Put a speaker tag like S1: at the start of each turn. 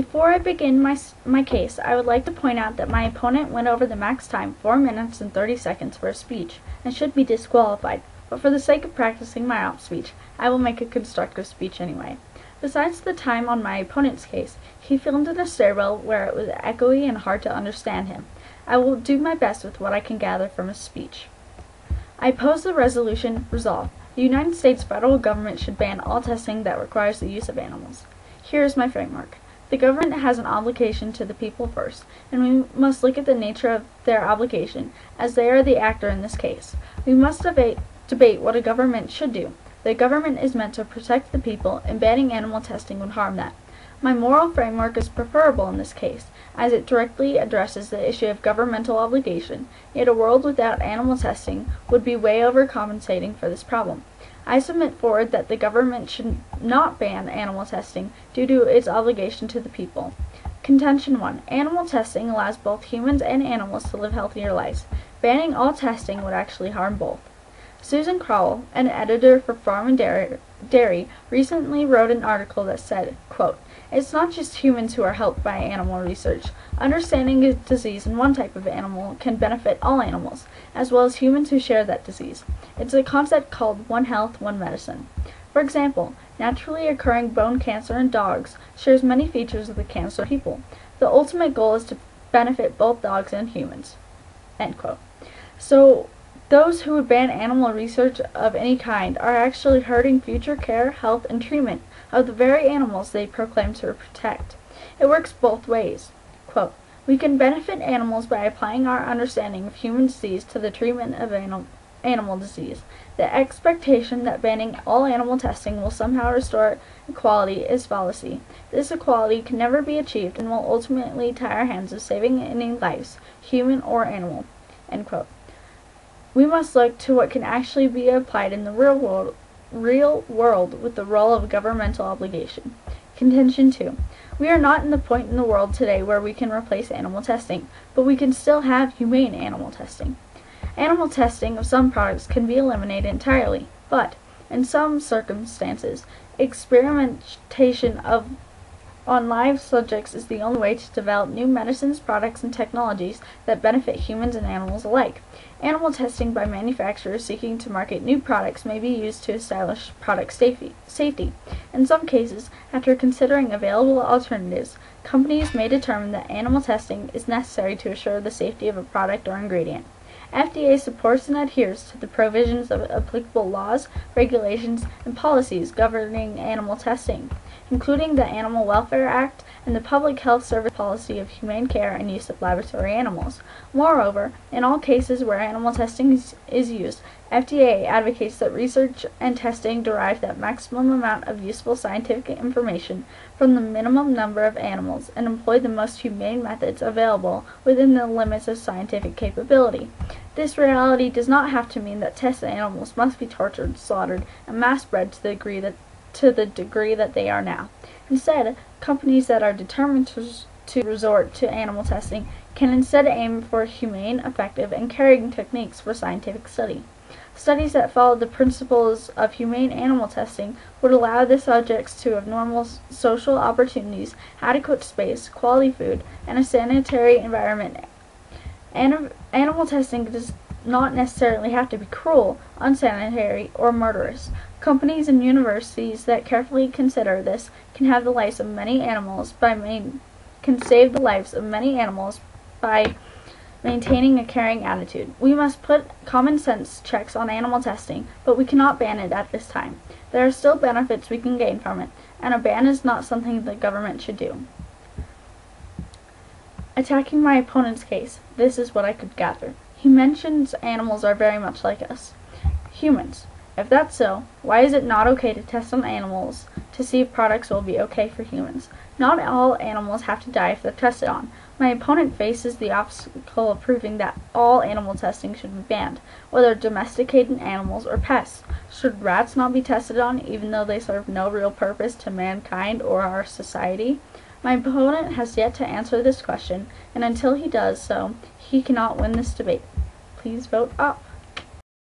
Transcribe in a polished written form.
S1: Before I begin my case, I would like to point out that my opponent went over the max time, 4 minutes and 30 seconds for a speech, and should be disqualified, but for the sake of practicing my Opp speech, I will make a constructive speech anyway. Besides the time on my opponent's case, he filmed in a stairwell where it was echoey and hard to understand him. I will do my best with what I can gather from his speech. I pose the resolution, resolve. The United States federal government should ban all testing that requires the use of animals. Here is my framework. The government has an obligation to the people first, and we must look at the nature of their obligation, as they are the actor in this case. We must debate what a government should do. The government is meant to protect the people, and banning animal testing would harm that. My moral framework is preferable in this case, as it directly addresses the issue of governmental obligation, yet a world without animal testing would be way overcompensating for this problem. I submit forward that the government should not ban animal testing due to its obligation to the people. Contention 1. Animal testing allows both humans and animals to live healthier lives. Banning all testing would actually harm both. Susan Crowell, an editor for Farm and Dairy, recently wrote an article that said, quote, "It's not just humans who are helped by animal research. Understanding a disease in one type of animal can benefit all animals, as well as humans who share that disease. It's a concept called one health, one medicine. For example, naturally occurring bone cancer in dogs shares many features of the cancer in people. The ultimate goal is to benefit both dogs and humans." End quote. So, those who would ban animal research of any kind are actually hurting future care, health, and treatment of the very animals they proclaim to protect. It works both ways. Quote, "We can benefit animals by applying our understanding of human disease to the treatment of animal disease. The expectation that banning all animal testing will somehow restore equality is fallacy. This equality can never be achieved and will ultimately tie our hands of saving any lives, human or animal." End quote. We must look to what can actually be applied in the real world with the role of governmental obligation. Contention 2. We are not in the point in the world today where we can replace animal testing, but we can still have humane animal testing. Animal testing of some products can be eliminated entirely, but, in some circumstances, experimentation on live subjects is the only way to develop new medicines, products, and technologies that benefit humans and animals alike. Animal testing by manufacturers seeking to market new products may be used to establish product safety. In some cases, after considering available alternatives, companies may determine that animal testing is necessary to assure the safety of a product or ingredient. FDA supports and adheres to the provisions of applicable laws, regulations, and policies governing animal testing, including the Animal Welfare Act and the Public Health Service Policy of Humane Care and Use of Laboratory Animals. Moreover, in all cases where animal testing is used, FDA advocates that research and testing derive that maximum amount of useful scientific information from the minimum number of animals and employ the most humane methods available within the limits of scientific capability. This reality does not have to mean that tested animals must be tortured, slaughtered, and mass-bred to the degree that they are now. Instead, companies that are determined to resort to animal testing can instead aim for humane, effective, and caring techniques for scientific study. Studies that follow the principles of humane animal testing would allow the subjects to have normal social opportunities, adequate space, quality food, and a sanitary environment. Animal testing does not necessarily have to be cruel, unsanitary, or murderous. Companies and universities that carefully consider this can save the lives of many animals by maintaining a caring attitude. We must put common sense checks on animal testing, but we cannot ban it at this time. There are still benefits we can gain from it, and a ban is not something the government should do. Attacking my opponent's case, this is what I could gather. He mentions animals are very much like us. Humans. If that's so, why is it not okay to test on animals to see if products will be okay for humans? Not all animals have to die if they're tested on. My opponent faces the obstacle of proving that all animal testing should be banned, whether domesticated animals or pests. Should rats not be tested on, even though they serve no real purpose to mankind or our society? My opponent has yet to answer this question, and until he does so, he cannot win this debate. Please vote Opp.